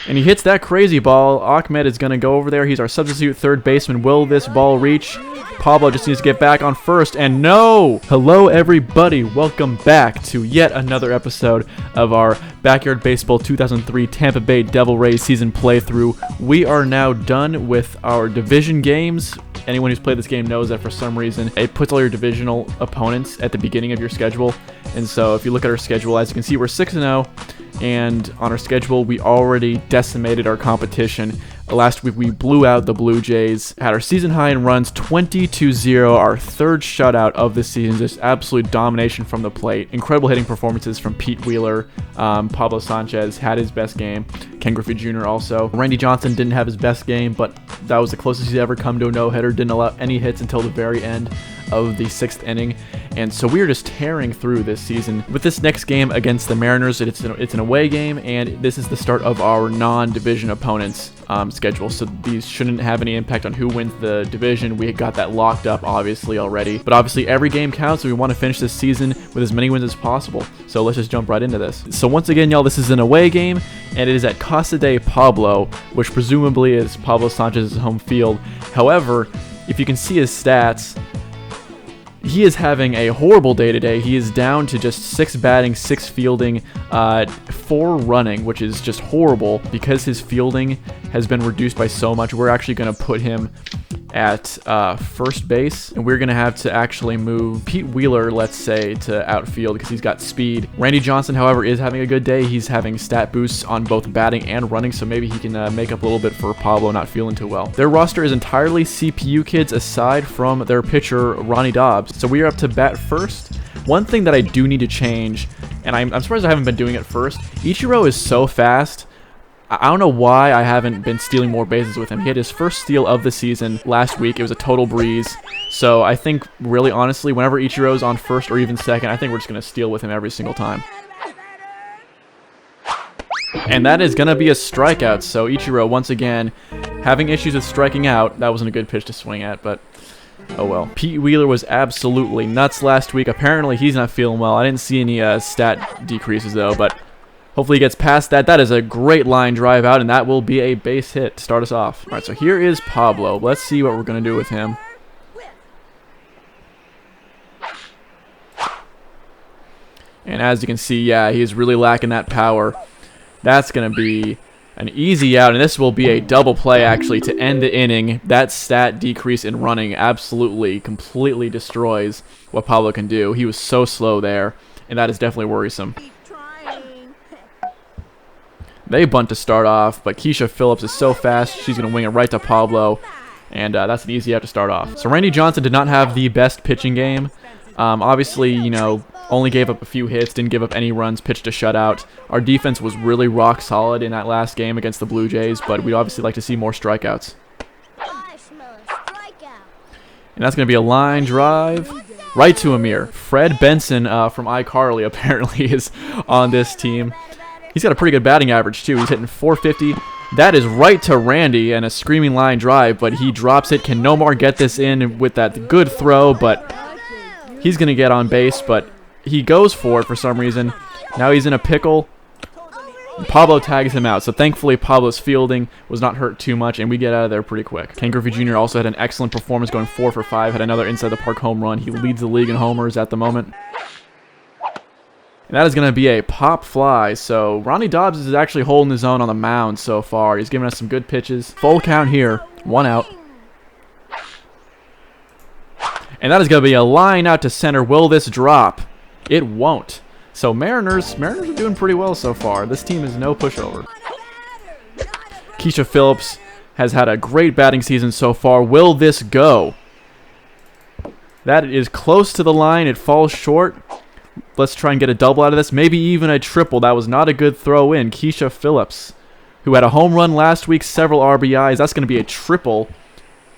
And he hits that crazy ball. Ahmed is going to go over there. He's our substitute third baseman. Will this ball reach? Pablo just needs to get back on first, and no! Hello, everybody. Welcome back to yet another episode of our Backyard Baseball 2003 Tampa Bay Devil Rays season playthrough. We are now done with our division games. Anyone who's played this game knows that for some reason it puts all your divisional opponents at the beginning of your schedule. And so if you look at our schedule, as you can see, we're 6-0. And on our schedule, we already decimated our competition. Last week, we blew out the Blue Jays, had our season high in runs, 20-0, our third shutout of the season, just absolute domination from the plate. Incredible hitting performances from Pete Wheeler. Pablo Sanchez had his best game. Ken Griffey Jr. also. Randy Johnson didn't have his best game, but that was the closest he's ever come to a no-hitter. Didn't allow any hits until the very end of the 6th inning. And so we are just tearing through this season. With this next game against the Mariners, it's an away game, and this is the start of our non-division opponents schedule. So these shouldn't have any impact on who wins the division. We got that locked up, obviously, already. But obviously, every game counts, so we want to finish this season with as many wins as possible. So let's just jump right into this. So once again, y'all, this is an away game, and it is at CASA de Pablo, which presumably is Pablo Sanchez's home field. However, if you can see his stats, he is having a horrible day today. He is down to just 6 batting, 6 fielding, 4 running, which is just horrible. Because his fielding has been reduced by so much, we're actually going to put him at first base, and we're going to have to actually move Pete Wheeler, let's say, to outfield because he's got speed. Randy Johnson, however, is having a good day. He's having stat boosts on both batting and running, so maybe he can make up a little bit for Pablo not feeling too well. Their roster is entirely CPU kids aside from their pitcher, Ronny Dobbs. So we are up to bat first. One thing that I do need to change, and I'm surprised I haven't been doing it first, Ichiro is so fast. I don't know why I haven't been stealing more bases with him. He had his first steal of the season last week. It was a total breeze. So I think, really honestly, whenever Ichiro's on first or even second, I think we're just going to steal with him every single time. And that is going to be a strikeout. So Ichiro, once again, having issues with striking out. That wasn't a good pitch to swing at, but oh well. Pete Wheeler was absolutely nuts last week. Apparently, he's not feeling well. I didn't see any stat decreases, though, but hopefully he gets past that. That is a great line drive out, and that will be a base hit to start us off. All right, so here is Pablo. Let's see what we're going to do with him. And as you can see, yeah, he's really lacking that power. That's going to be an easy out, and this will be a double play, actually, to end the inning. That stat decrease in running absolutely, completely destroys what Pablo can do. He was so slow there, and that is definitely worrisome. They bunt to start off, but Keisha Phillips is so fast, she's going to wing it right to Pablo, and that's an easy out to start off. So Randy Johnson did not have the best pitching game. Obviously, you know, only gave up a few hits, didn't give up any runs, pitched a shutout. Our defense was really rock solid in that last game against the Blue Jays, but we'd obviously like to see more strikeouts. And that's going to be a line drive right to Amir. Fred Benson from iCarly apparently is on this team. He's got a pretty good batting average, too. He's hitting .450. That is right to Randy and a screaming line drive, but he drops it. Can Nomar get this in with that good throw? But he's going to get on base, but he goes for it for some reason. Now he's in a pickle. Pablo tags him out, so thankfully Pablo's fielding was not hurt too much, and we get out of there pretty quick. Ken Griffey Jr. also had an excellent performance, going 4 for 5, had another inside-the-park home run. He leads the league in homers at the moment. And that is going to be a pop fly. So Ronny Dobbs is actually holding his own on the mound so far. He's giving us some good pitches. Full count here. 1 out. And that is going to be a line out to center. Will this drop? It won't. So Mariners are doing pretty well so far. This team is no pushover. Keisha Phillips has had a great batting season so far. Will this go? That is close to the line. It falls short. Let's try and get a double out of this. Maybe even a triple. That was not a good throw in. Keisha Phillips, who had a home run last week, several RBIs. That's going to be a triple.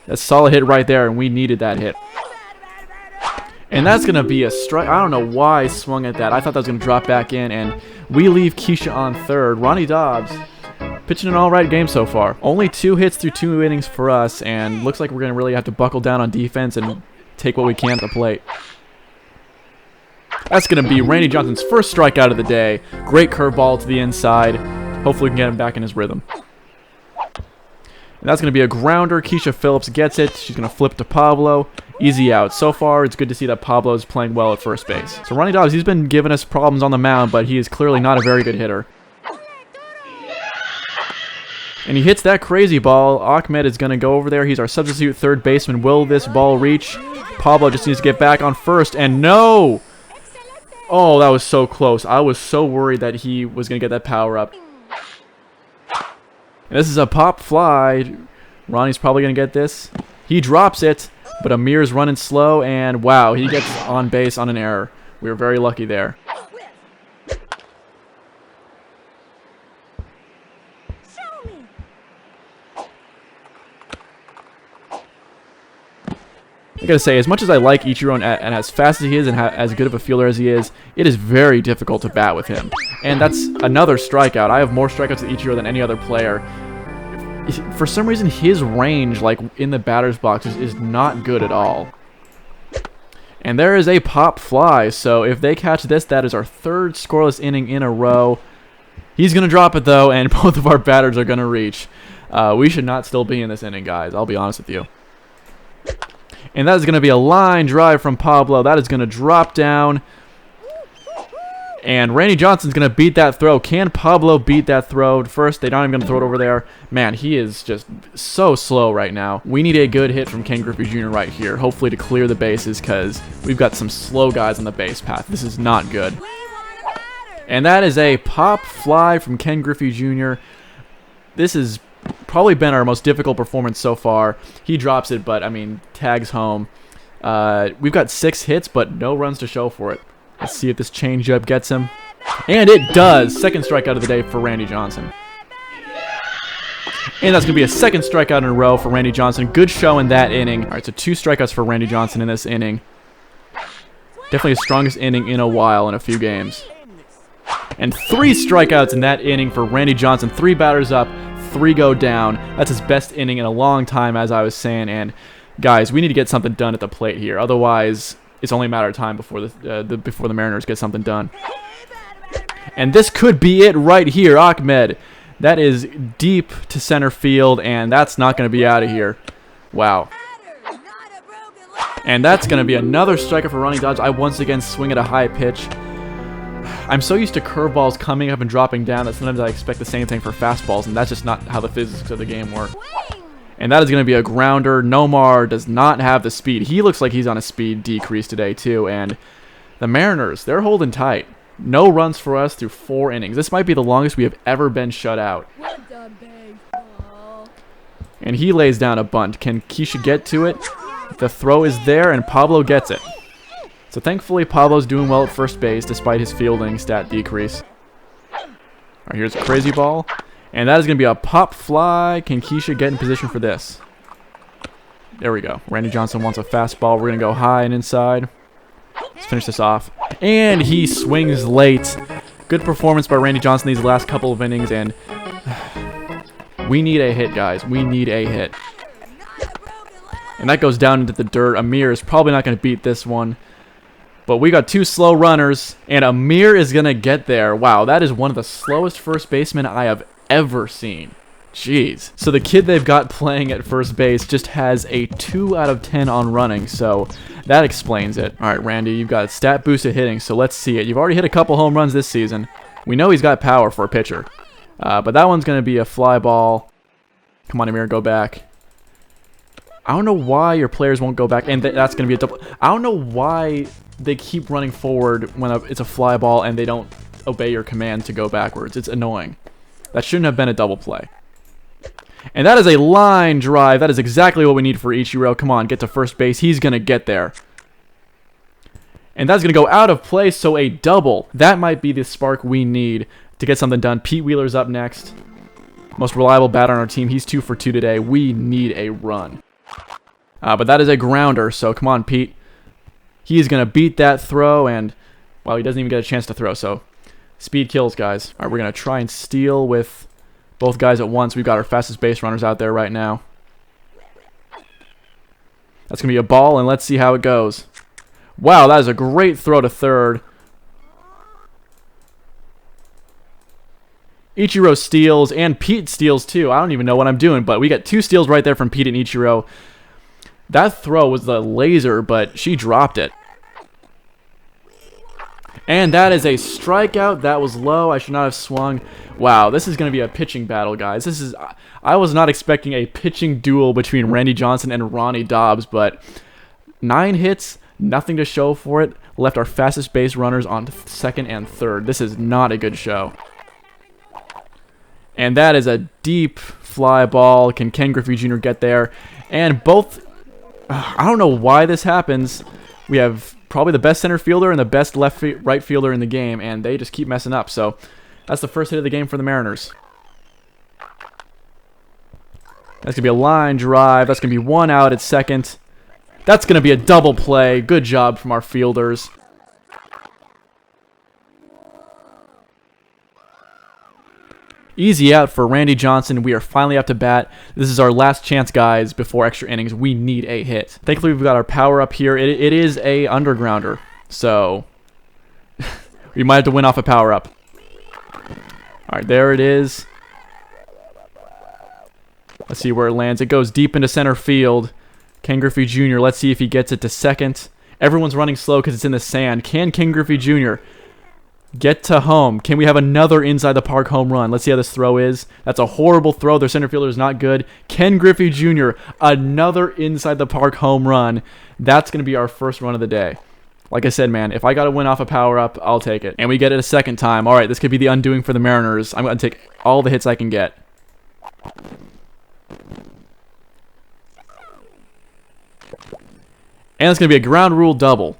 That's a solid hit right there, and we needed that hit. And that's going to be a strike. I don't know why I swung at that. I thought that was going to drop back in, and we leave Keisha on third. Ronny Dobbs pitching an all-right game so far. Only 2 hits through 2 innings for us, and looks like we're going to really have to buckle down on defense and take what we can at the plate. That's going to be Randy Johnson's first strikeout of the day. Great curveball to the inside. Hopefully we can get him back in his rhythm. And that's going to be a grounder. Keisha Phillips gets it. She's going to flip to Pablo. Easy out. So far, it's good to see that Pablo is playing well at first base. So Ronny Dobbs, he's been giving us problems on the mound, but he is clearly not a very good hitter. And he hits that crazy ball. Ahmed is going to go over there. He's our substitute third baseman. Will this ball reach? Pablo just needs to get back on first. And no! Oh, that was so close. I was so worried that he was going to get that power up. And this is a pop fly. Ronnie's probably going to get this. He drops it, but Amir's running slow, and wow, he gets on base on an error. We were very lucky there. I gotta say, as much as I like Ichiro and as fast as he is and as good of a fielder as he is, it is very difficult to bat with him. And that's another strikeout. I have more strikeouts with Ichiro than any other player. For some reason, his range, like in the batter's box, is not good at all. And there is a pop fly. So if they catch this, that is our third scoreless inning in a row. He's gonna drop it though, and both of our batters are gonna reach. We should not still be in this inning, guys. I'll be honest with you. And that is going to be a line drive from Pablo. That is going to drop down. And Randy Johnson's going to beat that throw. Can Pablo beat that throw? First, they're not even going to throw it over there. Man, he is just so slow right now. We need a good hit from Ken Griffey Jr. right here, hopefully to clear the bases, because we've got some slow guys on the base path. This is not good. And that is a pop fly from Ken Griffey Jr. This is probably been our most difficult performance so far. He drops it, but I mean, tags home. We've got 6 hits, but no runs to show for it. Let's see if this changeup gets him. And it does. Second strikeout of the day for Randy Johnson. And that's going to be a second strikeout in a row for Randy Johnson. Good show in that inning. All right, so 2 strikeouts for Randy Johnson in this inning. Definitely his strongest inning in a while in a few games. And 3 strikeouts in that inning for Randy Johnson. 3 batters up. 3 go down. That's his best inning in a long time, as I was saying. And guys, we need to get something done at the plate here. Otherwise, it's only a matter of time before the Mariners get something done. And this could be it right here, Ahmed. That is deep to center field, and that's not going to be out of here. Wow. And that's going to be another striker for Ronny Dobbs. I once again swing at a high pitch. I'm so used to curveballs coming up and dropping down that sometimes I expect the same thing for fastballs, and that's just not how the physics of the game work. And that is going to be a grounder. Nomar does not have the speed. He looks like he's on a speed decrease today, too. And the Mariners, they're holding tight. No runs for us through 4 innings. This might be the longest we have ever been shut out. And he lays down a bunt. Can Keisha get to it? The throw is there, and Pablo gets it. So thankfully, Pablo's doing well at first base despite his fielding stat decrease. All right, here's a crazy ball. And that is going to be a pop fly. Can Keisha get in position for this? There we go. Randy Johnson wants a fastball. We're going to go high and inside. Let's finish this off. And he swings late. Good performance by Randy Johnson these last couple of innings. And we need a hit, guys. We need a hit. And that goes down into the dirt. Amir is probably not going to beat this one. But we got 2 slow runners, and Amir is going to get there. Wow, that is one of the slowest first basemen I have ever seen. Jeez. So the kid they've got playing at first base just has a 2 out of 10 on running, so that explains it. All right, Randy, you've got stat boosted hitting, so let's see it. You've already hit a couple home runs this season. We know he's got power for a pitcher. But that one's going to be a fly ball. Come on, Amir, go back. I don't know why your players won't go back, and that's going to be a double. I don't know why they keep running forward when it's a fly ball and they don't obey your command to go backwards. It's annoying. That shouldn't have been a double play. And that is a line drive. That is exactly what we need for Ichiro. Come on, get to first base. He's going to get there. And that's going to go out of play, so a double. That might be the spark we need to get something done. Pete Wheeler's up next. Most reliable batter on our team. He's 2 for 2 today. We need a run. But that is a grounder, so come on, Pete. He's going to beat that throw, and, well, he doesn't even get a chance to throw, so speed kills, guys. All right, we're going to try and steal with both guys at once. We've got our fastest base runners out there right now. That's going to be a ball, and let's see how it goes. Wow, that is a great throw to third. Ichiro steals, and Pete steals too. I don't even know what I'm doing, but we got 2 steals right there from Pete and Ichiro. That throw was the laser, but she dropped it. And that is a strikeout. That was low. I should not have swung. Wow, this is going to be a pitching battle, guys. I was not expecting a pitching duel between Randy Johnson and Ronny Dobbs, but 9 hits, nothing to show for it. Left our fastest base runners on second and third. This is not a good show. And that is a deep fly ball. Can Ken Griffey Jr. get there? And both... I don't know why this happens. We have probably the best center fielder and the best right fielder in the game, and they just keep messing up. So that's the first hit of the game for the Mariners. That's going to be a line drive. That's going to be 1 out at second. That's going to be a double play. Good job from our fielders. Easy out for Randy Johnson. We are finally up to bat. This is our last chance, guys, before extra innings. We need a hit. Thankfully, we've got our power up here. It is a undergrounder, so we might have to win off a power up. All right, there it is. Let's see where it lands. It goes deep into center field. Ken Griffey Jr., let's see if he gets it to second. Everyone's running slow because it's in the sand. Can Ken Griffey Jr. get to home? Can we have another inside the park home run? Let's see how this throw is. That's a horrible throw. Their center fielder is not good. Ken Griffey Jr., another inside the park home run. That's going to be our first run of the day. Like I said, man, if I got to win off a power-up, I'll take it. And we get it a second time. All right, this could be the undoing for the Mariners. I'm going to take all the hits I can get. And it's going to be a ground rule double.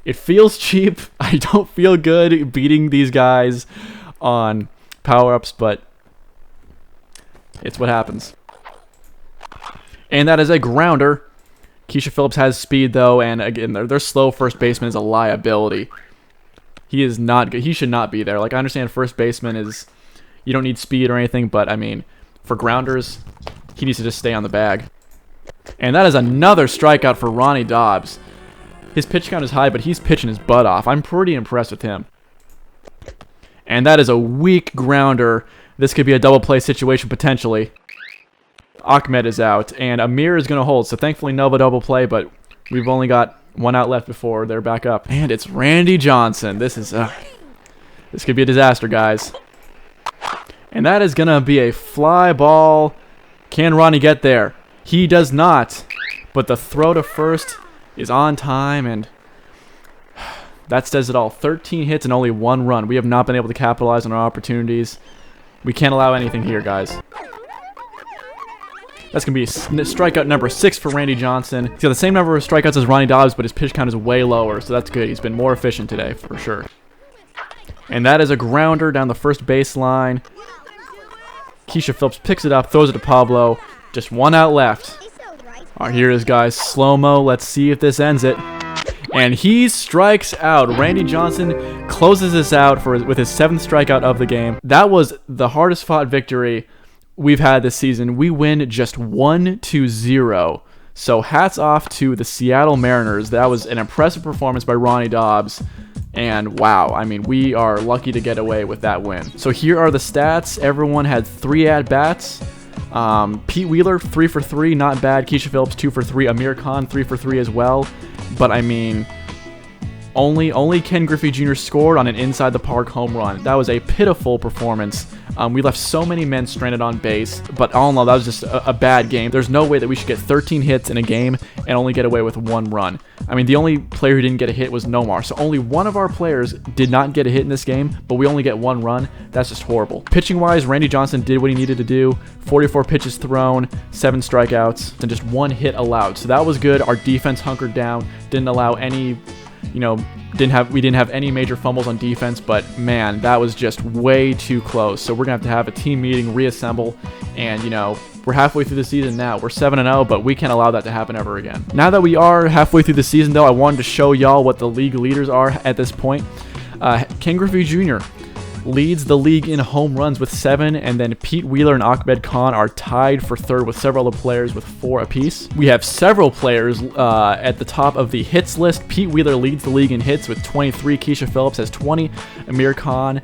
It feels cheap. I don't feel good beating these guys on power-ups, but it's what happens. And that is a grounder. Keisha Phillips has speed, though, and again, their slow first baseman is a liability. He is not good. He should not be there. Like, I understand first baseman is... You don't need speed or anything, but, I mean, for grounders, he needs to just stay on the bag. And that is another strikeout for Ronny Dobbs. His pitch count is high, but he's pitching his butt off. I'm pretty impressed with him. And that is a weak grounder. This could be a double play situation potentially. Ahmed is out, and Amir is going to hold. So thankfully, no double play, but we've only got 1 out left before they're back up. And it's Randy Johnson. This could be a disaster, guys. And that is going to be a fly ball. Can Ronnie get there? He does not. But the throw to first is on time, and that says it all. 13 hits and only 1 run. We have not been able to capitalize on our opportunities. We can't allow anything here, guys. That's going to be strikeout number 6 for Randy Johnson. He's got the same number of strikeouts as Ronny Dobbs, but his pitch count is way lower, so that's good. He's been more efficient today, for sure. And that is a grounder down the first baseline. Keisha Phillips picks it up, throws it to Pablo. Just 1 out left. All right, here it is, guys. Slow-mo. Let's see if this ends it. And he strikes out. Randy Johnson closes this out with his 7th strikeout of the game. That was the hardest fought victory we've had this season. We win just 1-0. So hats off to the Seattle Mariners. That was an impressive performance by Ronny Dobbs. And wow, I mean, we are lucky to get away with that win. So here are the stats. Everyone had 3 at-bats. Pete Wheeler, 3 for 3, not bad. Keisha Phillips, 2 for 3. Amir Khan, 3 for 3 as well. But I mean, only Ken Griffey Jr. scored on an inside the park home run. That was a pitiful performance. We left so many men stranded on base, but all in all, that was just a bad game. There's no way that we should get 13 hits in a game and only get away with 1 run. I mean, the only player who didn't get a hit was Nomar, so only one of our players did not get a hit in this game, but we only get 1 run. That's just horrible. Pitching-wise, Randy Johnson did what he needed to do. 44 pitches thrown, 7 strikeouts, and just 1 hit allowed. So that was good. Our defense hunkered down, didn't allow any, we didn't have any major fumbles on defense, but man, that was just way too close. So we're gonna have a team meeting, reassemble, and we're halfway through the season now. We're 7-0, but we can't allow that to happen ever again. Now that we are halfway through the season, though, I wanted to show y'all what the league leaders are at this point. Ken Griffey Jr. leads the league in home runs with 7, and then Pete Wheeler and Ahmed Khan are tied for 3rd with several other players with 4 apiece. We have several players at the top of the hits list. Pete Wheeler leads the league in hits with 23. Keisha Phillips has 20. Amir Khan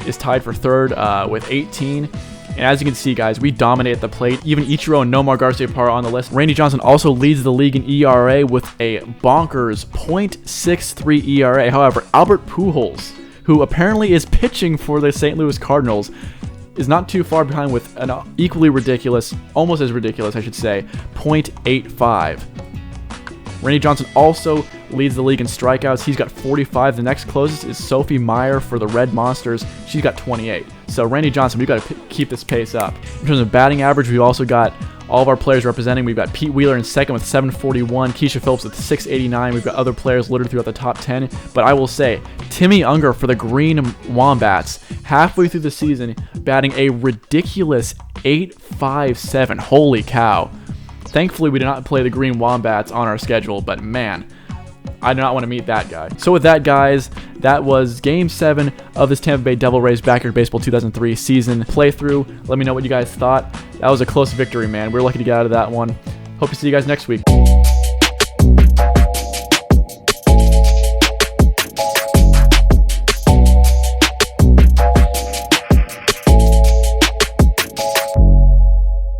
is tied for third with 18. And as you can see, guys, we dominate at the plate. Even Ichiro and Nomar Garciaparra on the list. Randy Johnson also leads the league in ERA with a bonkers .63 ERA. However, Albert Pujols, who apparently is pitching for the St. Louis Cardinals, is not too far behind with an equally ridiculous, almost as ridiculous, I should say, .85. Randy Johnson also leads the league in strikeouts. He's got 45. The next closest is Sophie Meyer for the Red Monsters. She's got 28. So Randy Johnson, we've got to keep this pace up. In terms of batting average, we've also got all of our players representing. We've got Pete Wheeler in second with 741, Keisha Phillips with 689. We've got other players littered throughout the top 10. But I will say, Timmy Unger for the Green Wombats, halfway through the season, batting a ridiculous .857. Holy cow. Thankfully, we did not play the Green Wombats on our schedule, but man, I do not want to meet that guy. So with that, guys, that was Game 7 of this Tampa Bay Devil Rays Backyard Baseball 2003 season playthrough. Let me know what you guys thought. That was a close victory, man. We were lucky to get out of that one. Hope to see you guys next week.